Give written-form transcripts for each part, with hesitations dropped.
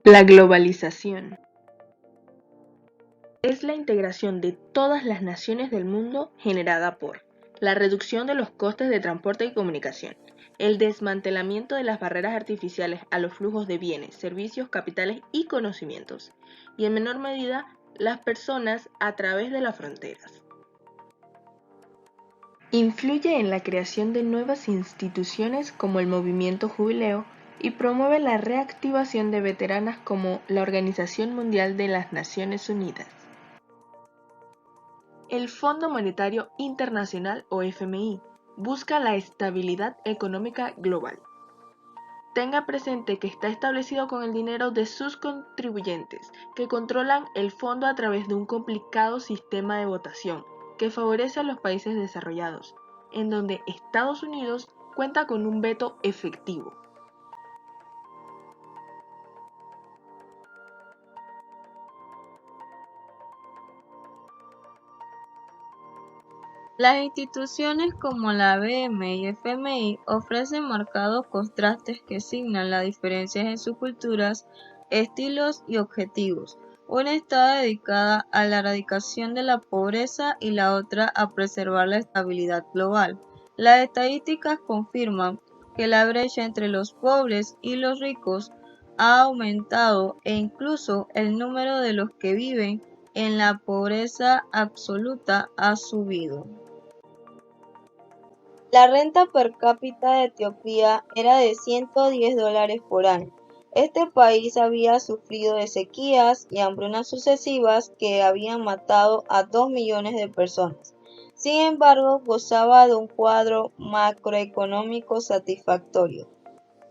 La globalización es la integración de todas las naciones del mundo generada por la reducción de los costes de transporte y comunicación, el desmantelamiento de las barreras artificiales a los flujos de bienes, servicios, capitales y conocimientos, y en menor medida las personas a través de las fronteras. Influye en la creación de nuevas instituciones como el Movimiento Jubileo y promueve la reactivación de veteranas como la Organización Mundial de las Naciones Unidas. El Fondo Monetario Internacional o FMI busca la estabilidad económica global. Tenga presente que está establecido con el dinero de sus contribuyentes, que controlan el fondo a través de un complicado sistema de votación que favorece a los países desarrollados, en donde Estados Unidos cuenta con un veto efectivo. Las instituciones como la BM y FMI ofrecen marcados contrastes que signan las diferencias en sus culturas, estilos y objetivos. Una está dedicada a la erradicación de la pobreza y la otra a preservar la estabilidad global. Las estadísticas confirman que la brecha entre los pobres y los ricos ha aumentado e incluso el número de los que viven en la pobreza absoluta ha subido. La renta per cápita de Etiopía era de $110 por año. Este país había sufrido de sequías y hambrunas sucesivas que habían matado a 2 millones de personas. Sin embargo, gozaba de un cuadro macroeconómico satisfactorio,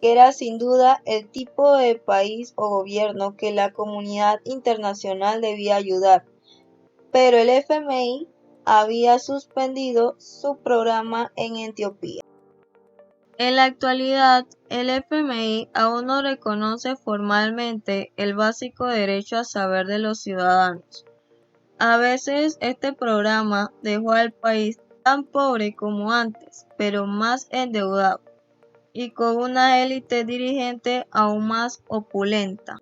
que era sin duda el tipo de país o gobierno que la comunidad internacional debía ayudar, pero el FMI había suspendido su programa en Etiopía. En la actualidad, el FMI aún no reconoce formalmente el básico derecho a saber de los ciudadanos. A veces este programa dejó al país tan pobre como antes, pero más endeudado, y con una élite dirigente aún más opulenta.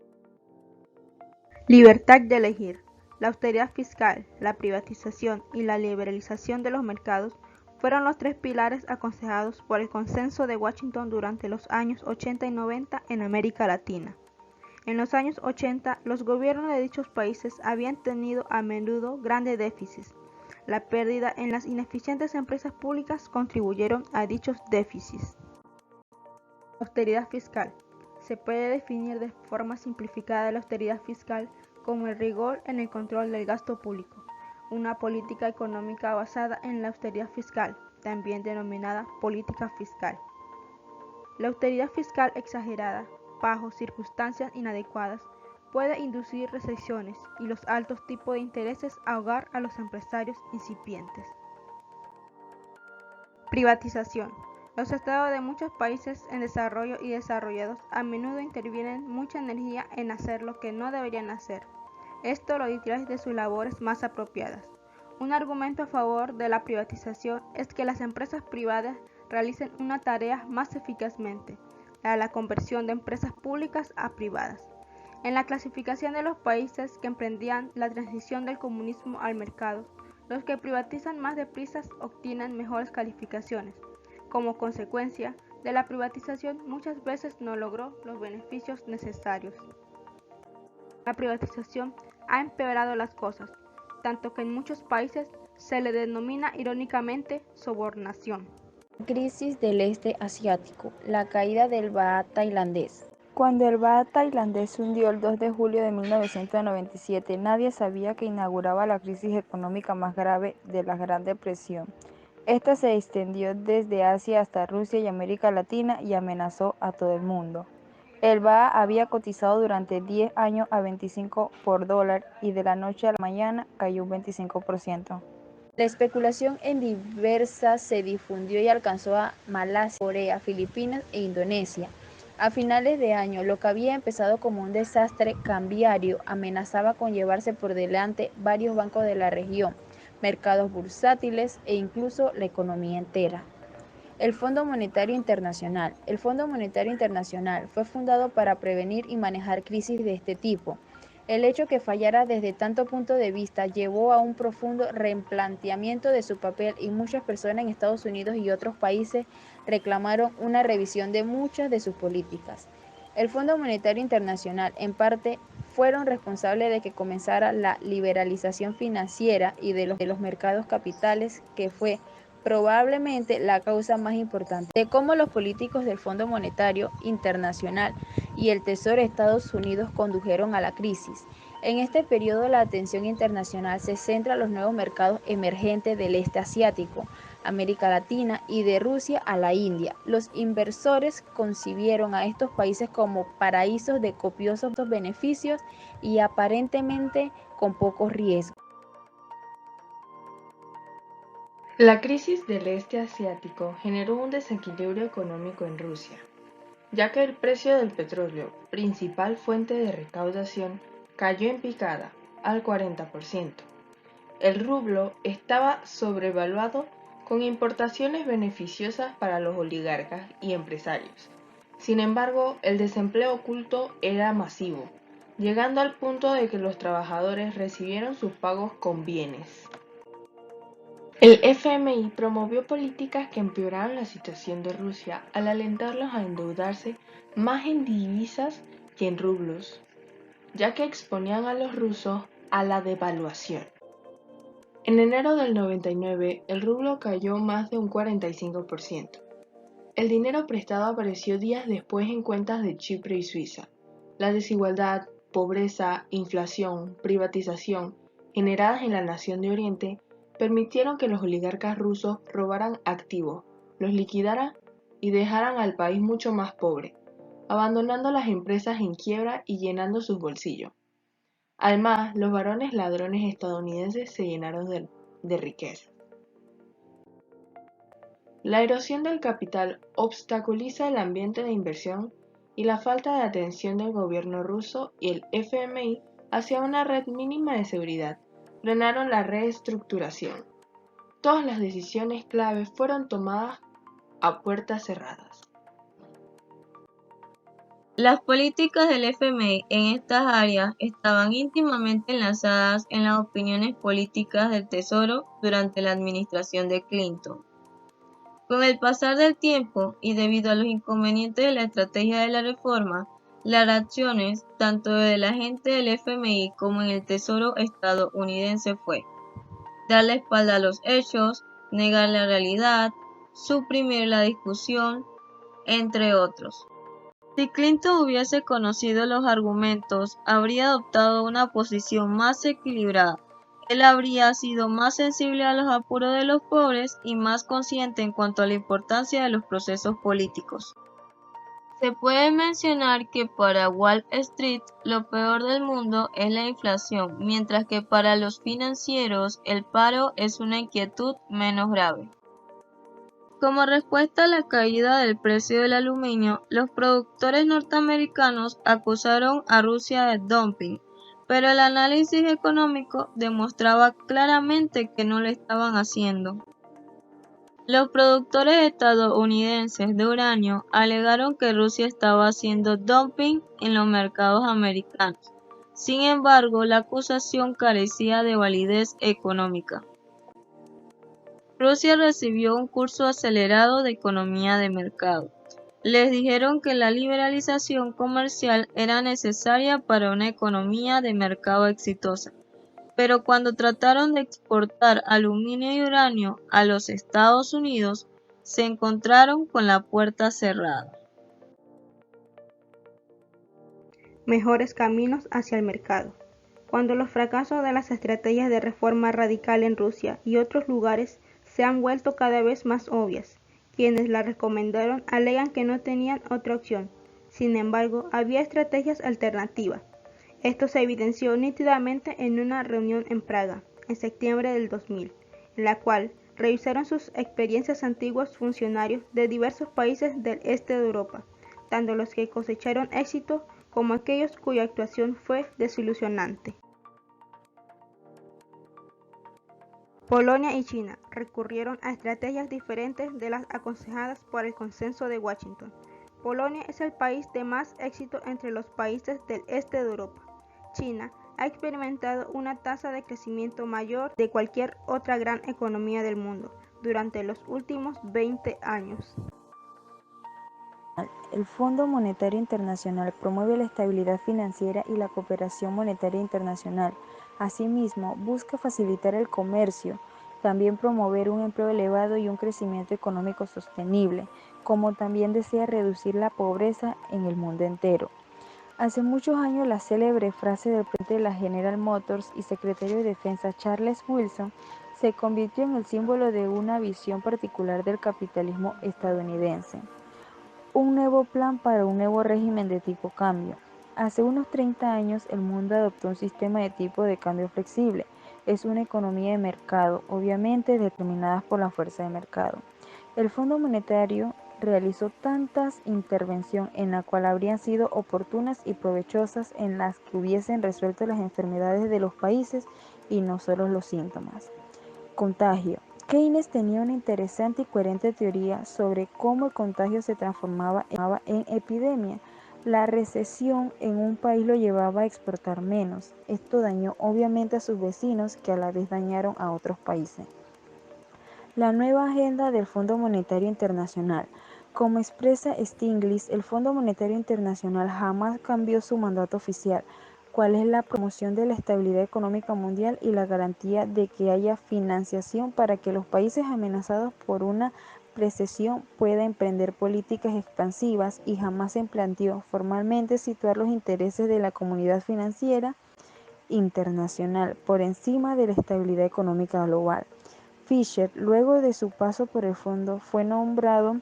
Libertad de elegir. La austeridad fiscal, la privatización y la liberalización de los mercados fueron los tres pilares aconsejados por el Consenso de Washington durante los años 80 y 90 en América Latina. En los años 80, los gobiernos de dichos países habían tenido a menudo grandes déficits. La pérdida en las ineficientes empresas públicas contribuyeron a dichos déficits. Austeridad fiscal. Se puede definir de forma simplificada la austeridad fiscal como el rigor en el control del gasto público, una política económica basada en la austeridad fiscal, también denominada política fiscal. La austeridad fiscal exagerada, bajo circunstancias inadecuadas, puede inducir recesiones y los altos tipos de intereses ahogar a los empresarios incipientes. Privatización. Los estados de muchos países en desarrollo y desarrollados a menudo intervienen mucha energía en hacer lo que no deberían hacer. Esto lo distrae de sus labores más apropiadas. Un argumento a favor de la privatización es que las empresas privadas realicen una tarea más eficazmente, la conversión de empresas públicas a privadas. En la clasificación de los países que emprendían la transición del comunismo al mercado, los que privatizan más deprisa obtienen mejores calificaciones. Como consecuencia de la privatización, muchas veces no logró los beneficios necesarios. La privatización ha empeorado las cosas, tanto que en muchos países se le denomina irónicamente sobornación. Crisis del este asiático, la caída del baht tailandés. Cuando el baht tailandés se hundió el 2 de julio de 1997, nadie sabía que inauguraba la crisis económica más grave de la Gran Depresión. Esta se extendió desde Asia hasta Rusia y América Latina y amenazó a todo el mundo. El baht había cotizado durante 10 años a 25 por dólar y de la noche a la mañana cayó un 25%. La especulación en divisas se difundió y alcanzó a Malasia, Corea, Filipinas e Indonesia. A finales de año, lo que había empezado como un desastre cambiario amenazaba con llevarse por delante varios bancos de la región, mercados bursátiles e incluso la economía entera. El Fondo Monetario Internacional. El Fondo Monetario Internacional fue fundado para prevenir y manejar crisis de este tipo. El hecho que fallara desde tanto punto de vista llevó a un profundo replanteamiento de su papel y muchas personas en Estados Unidos y otros países reclamaron una revisión de muchas de sus políticas. El Fondo Monetario Internacional, en parte, fueron responsables de que comenzara la liberalización financiera y de los mercados capitales, que fue probablemente la causa más importante de cómo los políticos del Fondo Monetario Internacional y el Tesoro de Estados Unidos condujeron a la crisis. En este periodo la atención internacional se centra en los nuevos mercados emergentes del este asiático, América Latina y de Rusia a la India. Los inversores concibieron a estos países como paraísos de copiosos beneficios y aparentemente con pocos riesgos. La crisis del este asiático generó un desequilibrio económico en Rusia, ya que el precio del petróleo, principal fuente de recaudación, cayó en picada al 40%. El rublo estaba sobrevaluado con importaciones beneficiosas para los oligarcas y empresarios. Sin embargo, el desempleo oculto era masivo, llegando al punto de que los trabajadores recibieron sus pagos con bienes. El FMI promovió políticas que empeoraron la situación de Rusia al alentarlos a endeudarse más en divisas que en rublos, ya que exponían a los rusos a la devaluación. En enero del 99, el rublo cayó más de un 45%. El dinero prestado apareció días después en cuentas de Chipre y Suiza. La desigualdad, pobreza, inflación, privatización generadas en la nación de Oriente permitieron que los oligarcas rusos robaran activos, los liquidaran y dejaran al país mucho más pobre, abandonando las empresas en quiebra y llenando sus bolsillos. Además, los varones ladrones estadounidenses se llenaron de riqueza. La erosión del capital obstaculiza el ambiente de inversión y la falta de atención del gobierno ruso y el FMI hacia una red mínima de seguridad frenaron la reestructuración. Todas las decisiones clave fueron tomadas a puertas cerradas. Las políticas del FMI en estas áreas estaban íntimamente enlazadas en las opiniones políticas del Tesoro durante la administración de Clinton. Con el pasar del tiempo y debido a los inconvenientes de la estrategia de la reforma, las reacciones tanto de la gente del FMI como en el Tesoro estadounidense fue dar la espalda a los hechos, negar la realidad, suprimir la discusión, entre otros. Si Clinton hubiese conocido los argumentos, habría adoptado una posición más equilibrada. Él habría sido más sensible a los apuros de los pobres y más consciente en cuanto a la importancia de los procesos políticos. Se puede mencionar que para Wall Street lo peor del mundo es la inflación, mientras que para los financieros el paro es una inquietud menos grave. Como respuesta a la caída del precio del aluminio, los productores norteamericanos acusaron a Rusia de dumping, pero el análisis económico demostraba claramente que no lo estaban haciendo. Los productores estadounidenses de uranio alegaron que Rusia estaba haciendo dumping en los mercados americanos. Sin embargo, la acusación carecía de validez económica. Rusia recibió un curso acelerado de economía de mercado. Les dijeron que la liberalización comercial era necesaria para una economía de mercado exitosa, pero cuando trataron de exportar aluminio y uranio a los Estados Unidos, se encontraron con la puerta cerrada. Mejores caminos hacia el mercado. Cuando los fracasos de las estrategias de reforma radical en Rusia y otros lugares se han vuelto cada vez más obvias, quienes la recomendaron alegan que no tenían otra opción. Sin embargo, había estrategias alternativas. Esto se evidenció nítidamente en una reunión en Praga, en septiembre del 2000, en la cual revisaron sus experiencias antiguos funcionarios de diversos países del este de Europa, tanto los que cosecharon éxito como aquellos cuya actuación fue desilusionante. Polonia y China recurrieron a estrategias diferentes de las aconsejadas por el Consenso de Washington. Polonia es el país de más éxito entre los países del este de Europa. China ha experimentado una tasa de crecimiento mayor de cualquier otra gran economía del mundo durante los últimos 20 años. El Fondo Monetario Internacional promueve la estabilidad financiera y la cooperación monetaria internacional. Asimismo, busca facilitar el comercio, también promover un empleo elevado y un crecimiento económico sostenible, como también desea reducir la pobreza en el mundo entero. Hace muchos años la célebre frase del presidente de la General Motors y secretario de Defensa Charles Wilson se convirtió en el símbolo de una visión particular del capitalismo estadounidense. Un nuevo plan para un nuevo régimen de tipo cambio. Hace unos 30 años el mundo adoptó un sistema de tipo de cambio flexible. Es una economía de mercado, obviamente determinada por la fuerza de mercado. El Fondo Monetario realizó tantas intervenciones en las cuales habrían sido oportunas y provechosas en las que hubiesen resuelto las enfermedades de los países y no solo los síntomas. Contagio. Keynes tenía una interesante y coherente teoría sobre cómo el contagio se transformaba en epidemia. La recesión en un país lo llevaba a exportar menos. Esto dañó obviamente a sus vecinos, que a la vez dañaron a otros países. La nueva agenda del Fondo Monetario Internacional. Como expresa Stiglitz, el Fondo Monetario Internacional jamás cambió su mandato oficial, cuál es la promoción de la estabilidad económica mundial y la garantía de que haya financiación para que los países amenazados por una recesión puedan emprender políticas expansivas, y jamás se planteó formalmente situar los intereses de la comunidad financiera internacional por encima de la estabilidad económica global. Fisher, luego de su paso por el fondo, fue nombrado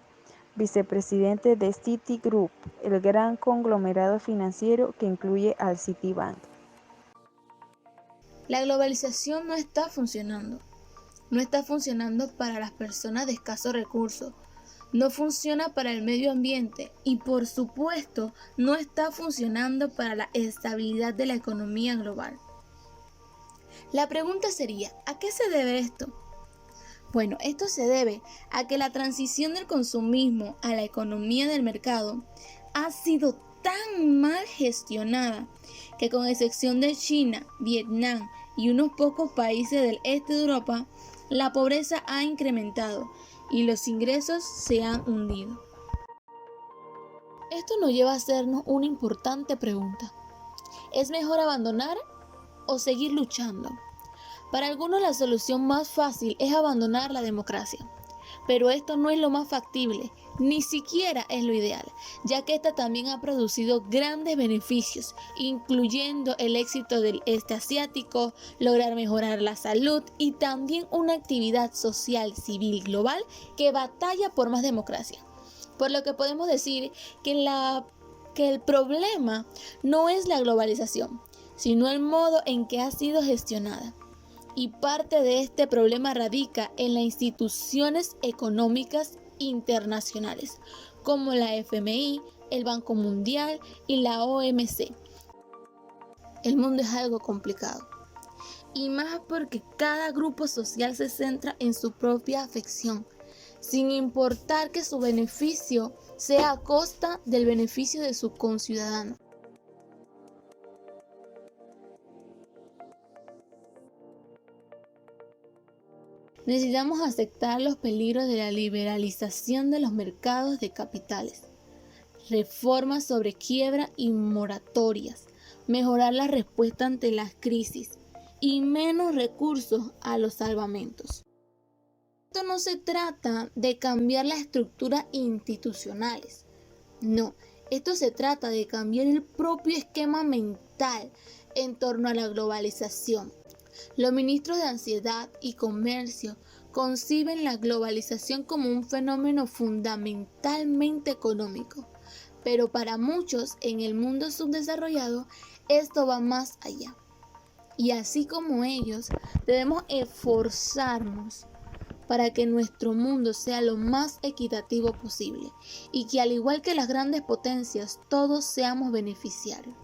vicepresidente de Citigroup, el gran conglomerado financiero que incluye al Citibank. La globalización no está funcionando. No está funcionando para las personas de escasos recursos. No funciona para el medio ambiente y, por supuesto, no está funcionando para la estabilidad de la economía global. La pregunta sería, ¿a qué se debe esto? Bueno, esto se debe a que la transición del consumismo a la economía del mercado ha sido tan mal gestionada que, con excepción de China, Vietnam y unos pocos países del este de Europa, la pobreza ha incrementado y los ingresos se han hundido. Esto nos lleva a hacernos una importante pregunta. ¿Es mejor abandonar o seguir luchando? Para algunos la solución más fácil es abandonar la democracia, pero esto no es lo más factible, ni siquiera es lo ideal, ya que esta también ha producido grandes beneficios, incluyendo el éxito del este asiático, lograr mejorar la salud y también una actividad social civil global que batalla por más democracia. Por lo que podemos decir que el problema no es la globalización, sino el modo en que ha sido gestionada. Y parte de este problema radica en las instituciones económicas internacionales, como la FMI, el Banco Mundial y la OMC. El mundo es algo complicado, y más porque cada grupo social se centra en su propia afección, sin importar que su beneficio sea a costa del beneficio de sus conciudadanos. Necesitamos aceptar los peligros de la liberalización de los mercados de capitales, reformas sobre quiebra y moratorias, mejorar la respuesta ante las crisis y menos recursos a los salvamentos. Esto no se trata de cambiar las estructuras institucionales, no, esto se trata de cambiar el propio esquema mental en torno a la globalización. Los ministros de Ansiedad y Comercio conciben la globalización como un fenómeno fundamentalmente económico, pero para muchos en el mundo subdesarrollado esto va más allá. Y así como ellos, debemos esforzarnos para que nuestro mundo sea lo más equitativo posible y que, al igual que las grandes potencias, todos seamos beneficiarios.